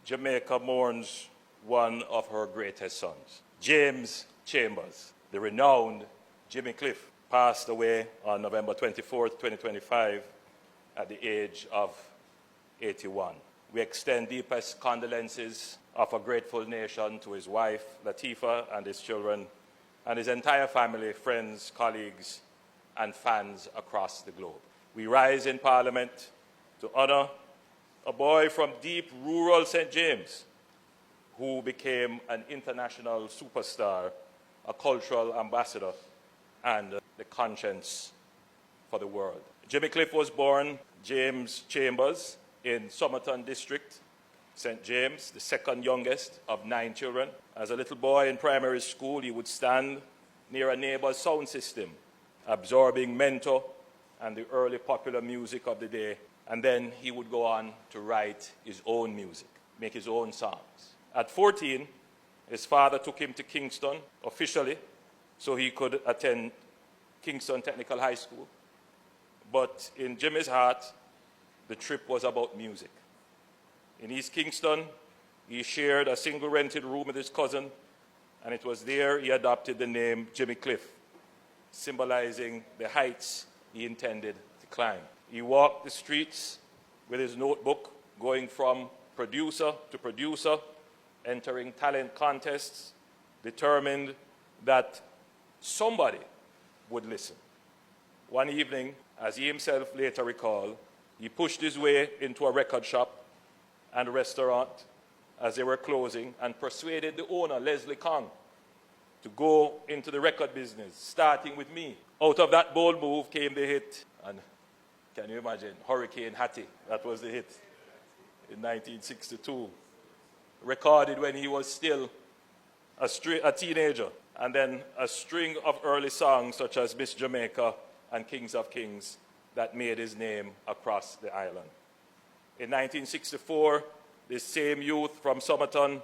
Jamaica mourns one of her greatest sons. James Chambers, the renowned Jimmy Cliff, passed away on November 24th, 2025, at the age of 81. We extend deepest condolences of a grateful nation to his wife, Latifah, and his children, and his entire family, friends, colleagues, and fans across the globe. We rise in Parliament to honor a boy from deep rural St. James who became an international superstar, a cultural ambassador, and the conscience for the world. Jimmy Cliff was born James Chambers in Somerton District, St. James, the second youngest of 9 children. As a little boy in primary school, he would stand near a neighbor's sound system, absorbing Mento and the early popular music of the day. And then he would go on to write his own music, make his own songs. At 14, his father took him to Kingston officially so he could attend Kingston Technical High School. But in Jimmy's heart, the trip was about music. In East Kingston, he shared a single rented room with his cousin, and it was there he adopted the name Jimmy Cliff, symbolizing the heights he intended to climb. He walked the streets with his notebook, going from producer to producer, entering talent contests, determined that somebody would listen. One evening, as he himself later recalled, he pushed his way into a record shop and restaurant as they were closing and persuaded the owner, Leslie Kong, to go into the record business, starting with me. Out of that bold move came the hit, and can you imagine, Hurricane Hattie, that was the hit in 1962, recorded when he was still a teenager, and then a string of early songs such as Miss Jamaica and Kings of Kings that made his name across the island. In 1964, this same youth from Somerton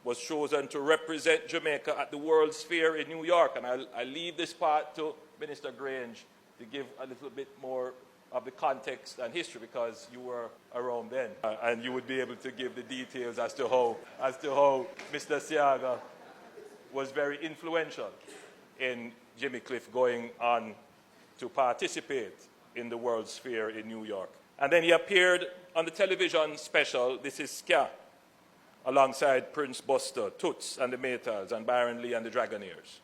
was chosen to represent Jamaica at the World's Fair in New York, and I leave this part to Minister Grange to give a little bit more of the context and history, because you were around then, and you would be able to give the details as to how Mr. Siaga was very influential in Jimmy Cliff going on to participate in the World's Fair in New York. And then he appeared on the television special, This Is Ska, alongside Prince Buster, Toots and the Maytals, and Byron Lee and the Dragonaires.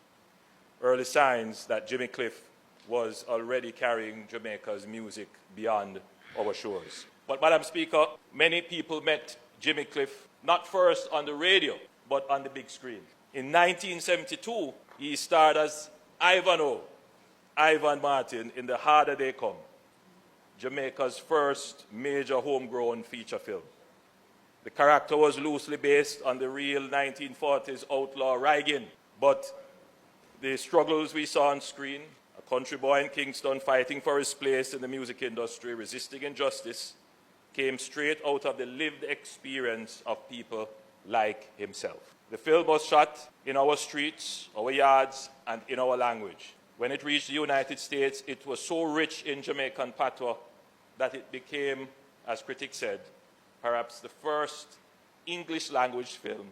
Early signs that Jimmy Cliff was already carrying Jamaica's music beyond our shores. But, Madam Speaker, many people met Jimmy Cliff not first on the radio, but on the big screen. In 1972, he starred as Ivan Martin, in The Harder They Come, Jamaica's first major homegrown feature film. The character was loosely based on the real 1940s outlaw Reagan, but the struggles we saw on screen, a country boy in Kingston fighting for his place in the music industry, resisting injustice, came straight out of the lived experience of people like himself. The film was shot in our streets, our yards, and in our language. When it reached the United States, it was so rich in Jamaican patois that it became, as critics said, perhaps the first English language film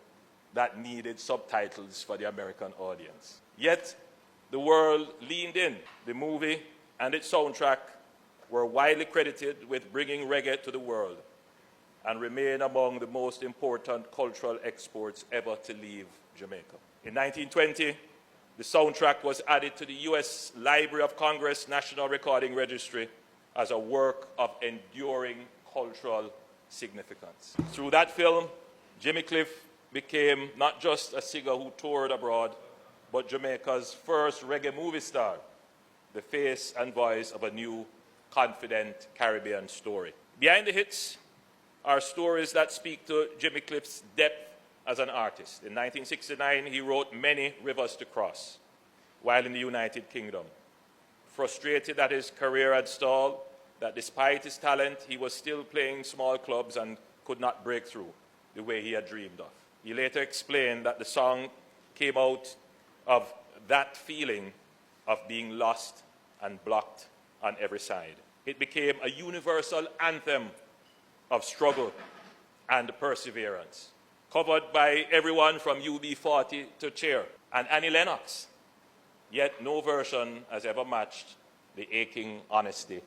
that needed subtitles for the American audience. Yet, the world leaned in. The movie and its soundtrack were widely credited with bringing reggae to the world and remain among the most important cultural exports ever to leave Jamaica. In 1920, the soundtrack was added to the U.S. Library of Congress National Recording Registry as a work of enduring cultural significance. Through that film, Jimmy Cliff became not just a singer who toured abroad, but Jamaica's first reggae movie star, the face and voice of a new, confident Caribbean story. Behind the hits are stories that speak to Jimmy Cliff's depth as an artist. In 1969, he wrote Many Rivers to Cross while in the United Kingdom. Frustrated that his career had stalled, that despite his talent, he was still playing small clubs and could not break through the way he had dreamed of. He later explained that the song came out of that feeling of being lost and blocked on every side. It became a universal anthem of struggle and perseverance. Covered by everyone from UB40 to Cheer and Annie Lennox. Yet no version has ever matched the aching honesty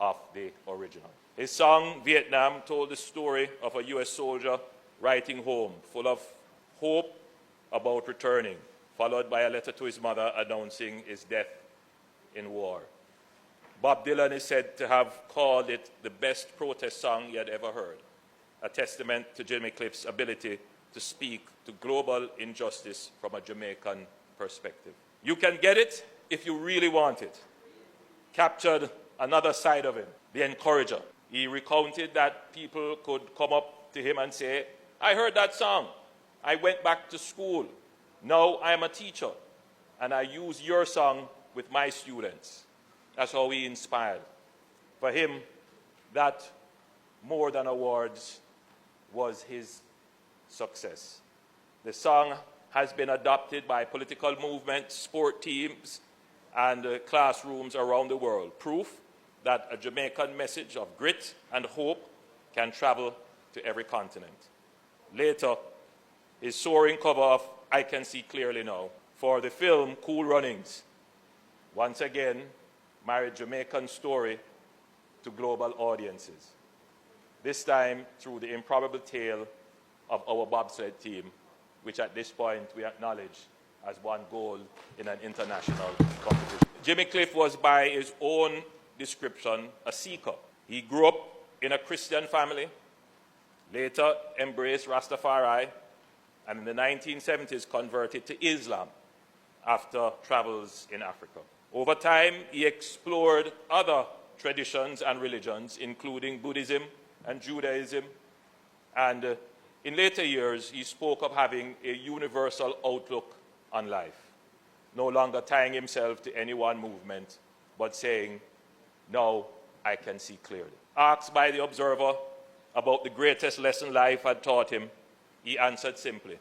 of the original. His song, Vietnam, told the story of a U.S. soldier writing home, full of hope about returning, followed by a letter to his mother announcing his death in war. Bob Dylan is said to have called it the best protest song he had ever heard, a testament to Jimmy Cliff's ability to speak to global injustice from a Jamaican perspective. You can get it if you really want it. Captured another side of him, the encourager. He recounted that people could come up to him and say, I heard that song. I went back to school. Now I am a teacher, and I use your song with my students. That's how he inspired. For him, that more than awards was his success. The song has been adopted by political movements, sport teams, and classrooms around the world. Proof that a Jamaican message of grit and hope can travel to every continent. Later, his soaring cover of I Can See Clearly Now for the film Cool Runnings once again married Jamaican story to global audiences, this time through the improbable tale of our bobsled team, which at this point we acknowledge as won gold in an international competition. Jimmy Cliff was, by his own description, a seeker. He grew up in a Christian family, later embraced Rastafari, and in the 1970s converted to Islam after travels in Africa. Over time, he explored other traditions and religions, including Buddhism and Judaism, and in later years, he spoke of having a universal outlook on life, no longer tying himself to any one movement, but saying, now I can see clearly. Asked by the Observer about the greatest lesson life had taught him, he answered simply,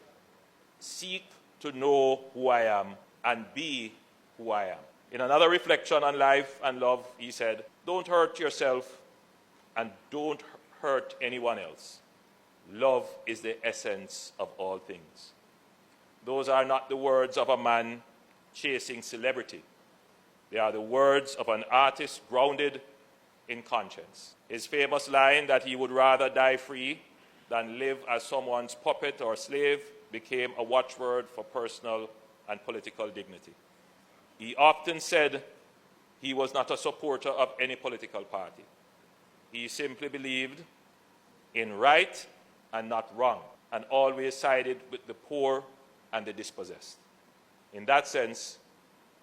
seek to know who I am and be who I am. In another reflection on life and love, he said, don't hurt yourself and don't hurt anyone else. Love is the essence of all things. Those are not the words of a man chasing celebrity. They are the words of an artist grounded in conscience. His famous line that he would rather die free than live as someone's puppet or slave became a watchword for personal and political dignity. He often said he was not a supporter of any political party. He simply believed in right and not wrong, and always sided with the poor and the dispossessed. In that sense,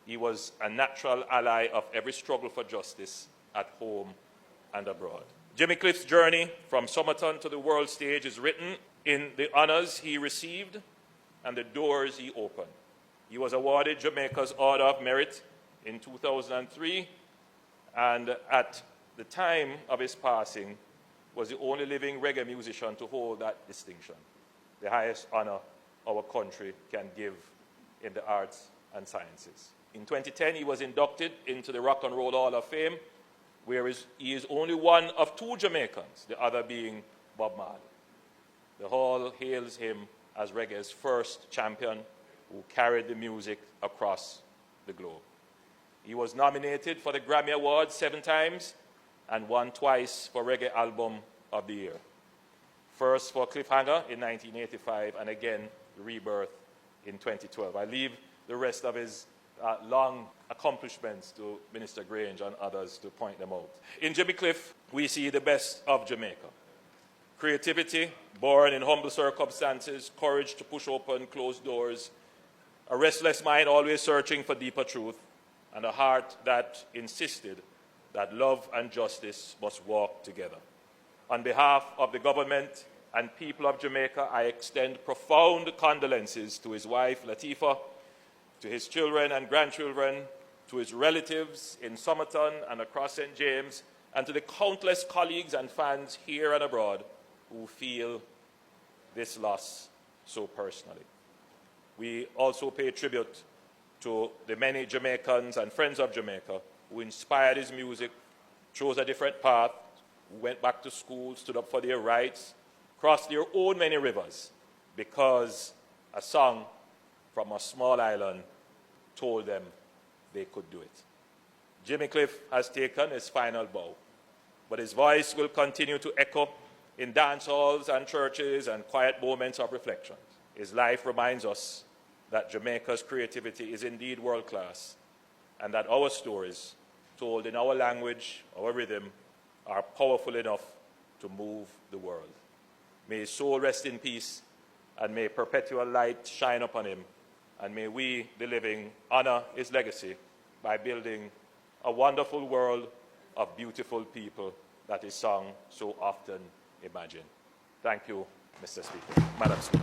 he was a natural ally of every struggle for justice at home and abroad. Jimmy Cliff's journey from Somerton to the world stage is written in the honors he received and the doors he opened. He was awarded Jamaica's Order of Merit in 2003, and at the time of his passing, was the only living reggae musician to hold that distinction, the highest honor our country can give in the arts and sciences. In 2010, he was inducted into the Rock and Roll Hall of Fame, where he is only one of two Jamaicans, the other being Bob Marley. The hall hails him as reggae's first champion who carried the music across the globe. He was nominated for the Grammy Awards 7 times and won twice for Reggae Album of the Year. First for Cliffhanger in 1985 and again Rebirth in 2012. I leave the rest of his long accomplishments to Minister Grange and others to point them out. In Jimmy Cliff, we see the best of Jamaica. Creativity, born in humble circumstances, courage to push open closed doors, a restless mind always searching for deeper truth, and a heart that insisted that love and justice must walk together. On behalf of the government and people of Jamaica, I extend profound condolences to his wife, Latifah, to his children and grandchildren, to his relatives in Somerton and across St. James, and to the countless colleagues and fans here and abroad who feel this loss so personally. We also pay tribute to the many Jamaicans and friends of Jamaica who inspired his music, chose a different path, who went back to school, stood up for their rights, crossed their own many rivers because a song from a small island told them they could do it. Jimmy Cliff has taken his final bow, but his voice will continue to echo in dance halls and churches and quiet moments of reflection. His life reminds us that Jamaica's creativity is indeed world-class, and that our stories, told in our language, our rhythm, are powerful enough to move the world. May his soul rest in peace, and may perpetual light shine upon him, and may we, the living, honor his legacy by building a wonderful world of beautiful people that his song so often imagined. Thank you, Mr. Speaker. Madam Speaker.